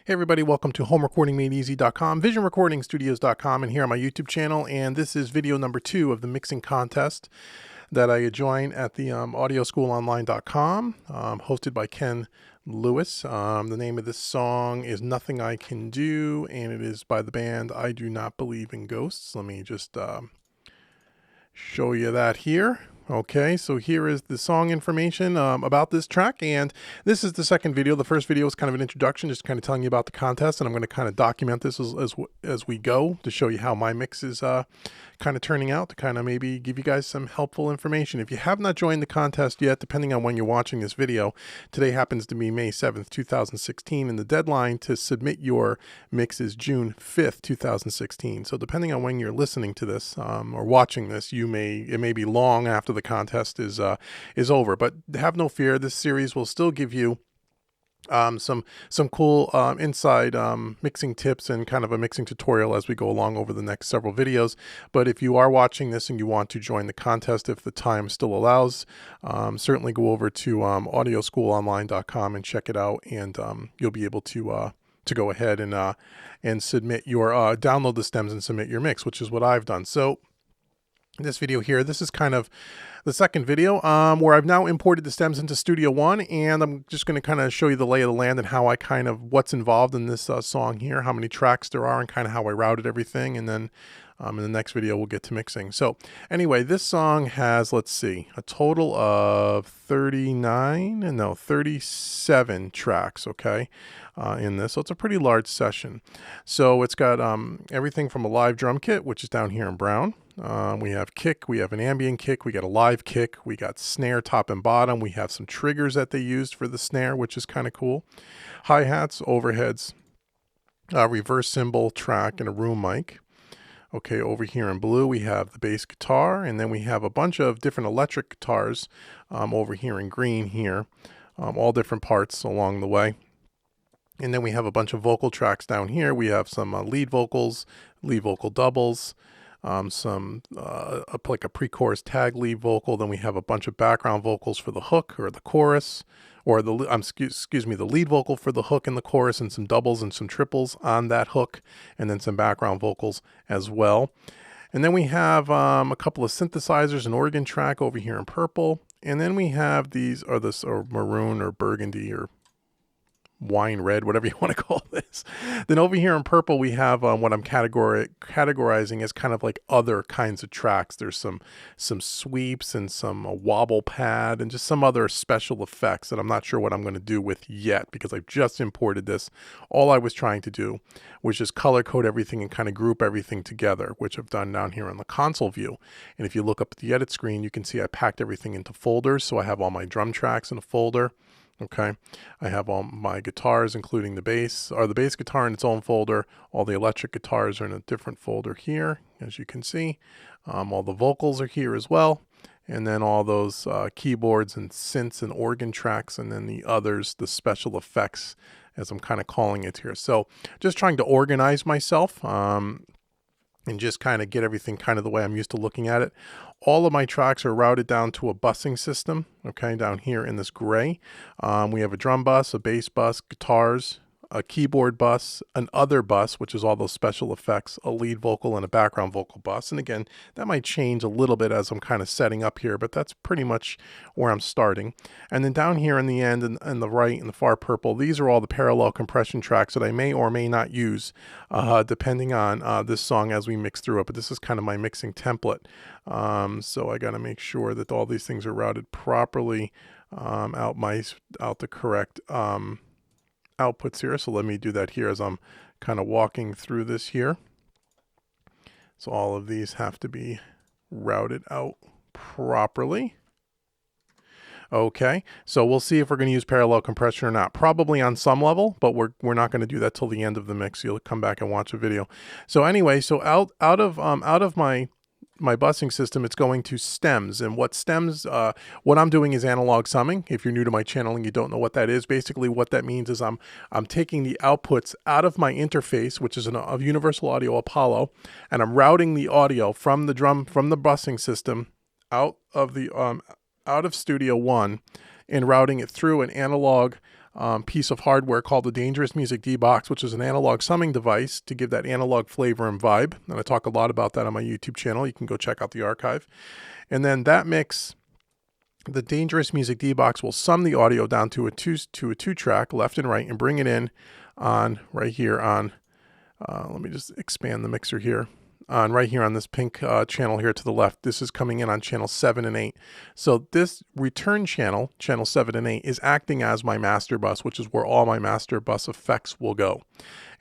Hey everybody, welcome to HomeRecordingMadeEasy.com, VisionRecordingStudios.com, and here on my YouTube channel. And this is video number 2 of the mixing contest that I joined at the AudioschoolOnline.com, hosted by Ken Lewis. The name of this song is Nothing I Can Do, and it is by the band I Do Not Believe in Ghosts. Let me just show you that here. Okay, so here is the song information about this track, and this is the second video. The first video is kind of an introduction, just kind of telling you about the contest, and I'm going to kind of document this as we go to show you how my mix is kind of turning out, to kind of maybe give you guys some helpful information. If you have not joined the contest yet, depending on when you're watching this video, today happens to be May 7th, 2016, and the deadline to submit your mix is June 5th, 2016. So depending on when you're listening to this or watching this, it may be long after the contest is over, but have no fear. This series will still give you some cool inside mixing tips and kind of a mixing tutorial as we go along over the next several videos. But if you are watching this and you want to join the contest, if the time still allows, certainly go over to audioschoolonline.com and check it out, and you'll be able to go ahead and submit your download the stems and submit your mix, which is what I've done. So this video here, this is kind of the second video where I've now imported the stems into Studio One, and I'm just going to kind of show you the lay of the land and how I kind of what's involved in this song here, how many tracks there are, and kind of how I routed everything. And then in the next video we'll get to mixing. So anyway, this song has, let's see, a total of 37 tracks, okay, in this. So it's a pretty large session. So it's got everything from a live drum kit, which is down here in brown. We have kick, we have an ambient kick, we got a live kick, we got snare top and bottom, we have some triggers that they used for the snare, which is kind of cool. Hi-hats, overheads, reverse cymbal track, and a room mic. Okay, over here in blue we have the bass guitar, and then we have a bunch of different electric guitars over here in green here, all different parts along the way. And then we have a bunch of vocal tracks down here. We have some lead vocals, lead vocal doubles, like a pre-chorus tag lead vocal. Then we have a bunch of background vocals for the hook or the chorus, or the the lead vocal for the hook and the chorus, and some doubles and some triples on that hook, and then some background vocals as well. And then we have a couple of synthesizers, an organ track over here in purple, and then we have these, or maroon or burgundy or wine red, whatever you want to call this. Then over here in purple we have what I'm categorizing as kind of like other kinds of tracks. There's some sweeps and some wobble pad and just some other special effects that I'm not sure what I'm going to do with yet, because I've just imported this. All I was trying to do was just color code everything and kind of group everything together, which I've done down here on the console view. And if you look up at the edit screen, you can see I packed everything into folders. So I have all my drum tracks in a folder. Okay, I have all my guitars, including the bass guitar in its own folder. All the electric guitars are in a different folder here, as you can see. All the vocals are here as well. And then all those keyboards and synths and organ tracks, and then the others, the special effects, as I'm kind of calling it here. So just trying to organize myself and just kind of get everything kind of the way I'm used to looking at it. All of my tracks are routed down to a busing system, okay, down here in this gray. We have a drum bus, a bass bus, guitars, a keyboard bus, an other bus, which is all those special effects, a lead vocal, and a background vocal bus. And again, that might change a little bit as I'm kind of setting up here, but that's pretty much where I'm starting. And then down here in the end, and the right, in the far purple, these are all the parallel compression tracks that I may or may not use depending on this song as we mix through it. But this is kind of my mixing template. So I got to make sure that all these things are routed properly out the correct outputs here. So let me do that here as I'm kind of walking through this here. So all of these have to be routed out properly. Okay, so we'll see if we're going to use parallel compression or not. Probably on some level, but we're not going to do that till the end of the mix. You'll come back and watch a video. So anyway, so out of my busing system, it's going to stems. And what stems, what I'm doing is analog summing. If you're new to my channel and you don't know what that is, basically what that means is I'm taking the outputs out of my interface, which is a Universal Audio Apollo, and I'm routing the audio from the busing system out of Studio One, and routing it through an analog piece of hardware called the Dangerous Music D-Box, which is an analog summing device to give that analog flavor and vibe. And I talk a lot about that on my YouTube channel. You can go check out the archive. And then that mix, the Dangerous Music D-Box, will sum the audio down to a two-track, left and right, and bring it in on right here on, let me just expand the mixer here. On right here on this pink channel here to the left, this is coming in on channel 7 and 8. So this return channel, channel 7 and 8, is acting as my master bus, which is where all my master bus effects will go.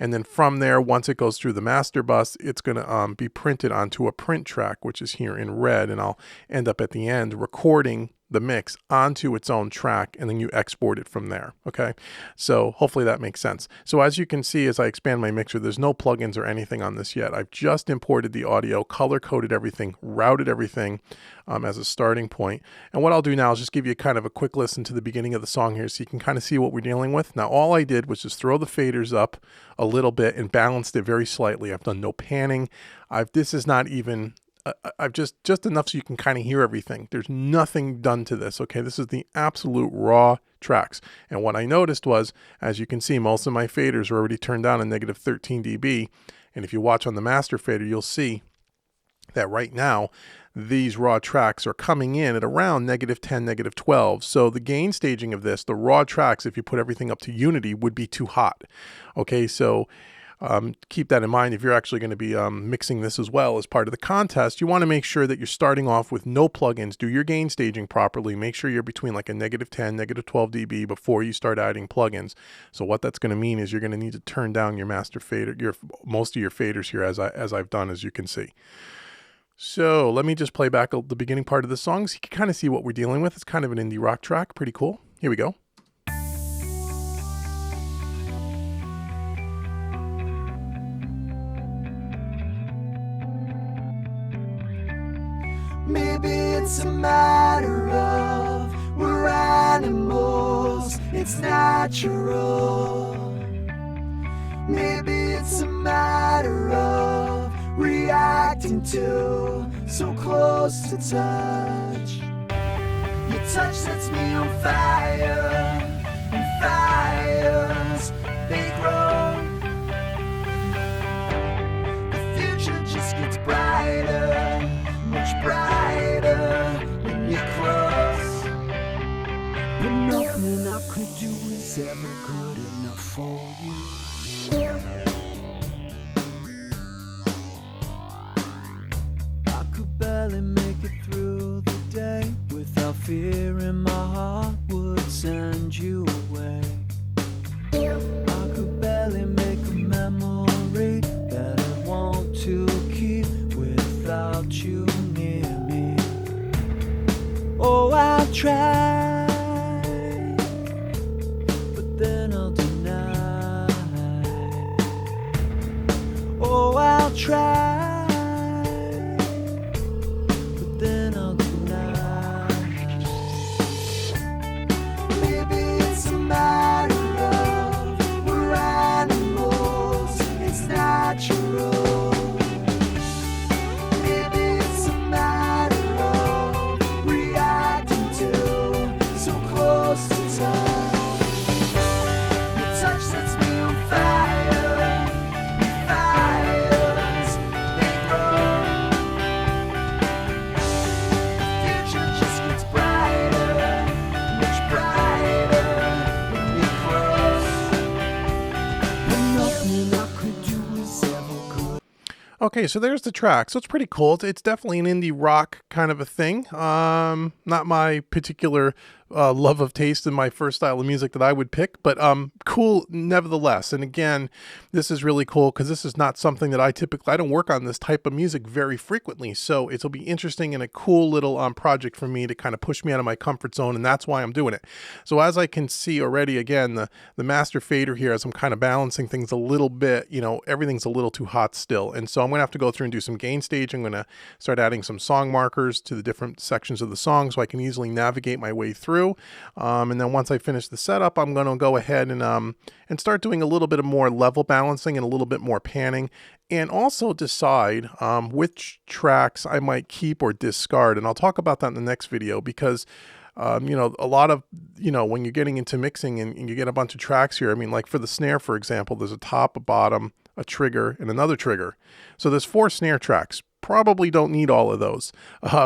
And then from there, once it goes through the master bus, it's going to be printed onto a print track, which is here in red. And I'll end up at the end recording the mix onto its own track, and then you export it from there. Okay, so hopefully that makes sense. So as you can see, as I expand my mixer, there's no plugins or anything on this yet. I've just imported the audio, color coded everything, routed everything as a starting point. And what I'll do now is just give you kind of a quick listen to the beginning of the song here so you can kind of see what we're dealing with. Now, all I did was just throw the faders up a little bit and balanced it very slightly. I've done no panning. This is not even... I've just enough so you can kind of hear everything. There's nothing done to this, okay? This is the absolute raw tracks. And what I noticed was, as you can see, most of my faders are already turned down to negative 13 dB. And if you watch on the master fader, you'll see that right now, these raw tracks are coming in at around negative 10, negative 12. So the gain staging of this, the raw tracks, if you put everything up to unity, would be too hot. Okay, so... keep that in mind if you're actually going to be mixing this as well as part of the contest. You want to make sure that you're starting off with no plugins. Do your gain staging properly. Make sure you're between like a negative 10, negative 12 dB before you start adding plugins. So what that's going to mean is you're going to need to turn down your master fader, most of your faders here, as I've done, as you can see. So let me just play back the beginning part of the song so you can kind of see what we're dealing with. It's kind of an indie rock track. Pretty cool. Here we go. Maybe it's a matter of we're animals, it's natural. Maybe it's a matter of reacting to so close to touch. Your touch sets me on fire, and fires, they grow. The future just gets brighter, much brighter when you're close. But nothing I could do is ever good enough for you. I could barely make it through the day without fearing my heart would send you away. I could barely make a memory that I want to keep without you near me. Oh, I'll try, but then I'll deny. Oh, I'll try, but then I'll deny. Maybe it's a matter of we're animals, it's natural. Okay, so there's the track. So it's pretty cool. It's definitely an indie rock kind of a thing. Not my particular love of taste in my first style of music that I would pick, but cool nevertheless. And again, this is really cool because this is not something that I don't work on this type of music very frequently. So it'll be interesting and a cool little project for me to kind of push me out of my comfort zone, and that's why I'm doing it. So as I can see already, again, the master fader here, as I'm kind of balancing things a little bit, you know, everything's a little too hot still. And so I'm going to have to go through and do some gain stage. I'm going to start adding some song markers to the different sections of the song so I can easily navigate my way through. And then once I finish the setup, I'm going to go ahead and start doing a little bit of more level balancing and a little bit more panning, and also decide which tracks I might keep or discard. And I'll talk about that in the next video, because You know, a lot of, you know, when you're getting into mixing and you get a bunch of tracks here, I mean, like for the snare, for example, there's a top, a bottom, a trigger, and another trigger. So there's 4 snare tracks. Probably don't need all of those.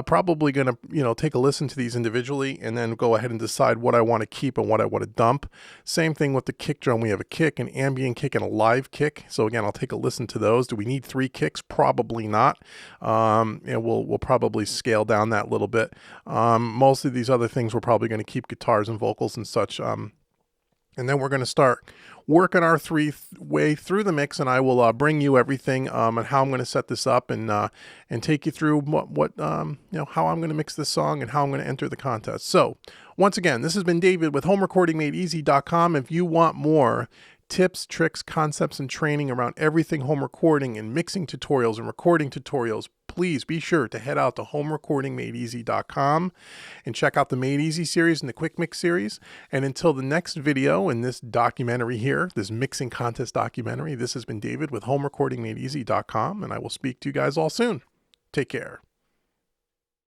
Probably going to, you know, take a listen to these individually and then go ahead and decide what I want to keep and what I want to dump. Same thing with the kick drum. We have a kick, an ambient kick, and a live kick. So again, I'll take a listen to those. Do we need 3 kicks? Probably not. And we'll probably scale down that little bit. Most of these other things we're probably going to keep guitars and vocals and such. And then we're going to start working our way through the mix, and I will bring you everything and how I'm going to set this up and take you through what you know, how I'm going to mix this song and how I'm going to enter the contest. So once again, this has been David with HomeRecordingMadeEasy.com. If you want more tips, tricks, concepts, and training around everything home recording and mixing tutorials and recording tutorials, please be sure to head out to HomeRecordingMadeEasy.com and check out the Made Easy series and the Quick Mix series. And until the next video in this documentary here, this mixing contest documentary, this has been David with HomeRecordingMadeEasy.com, and I will speak to you guys all soon. Take care.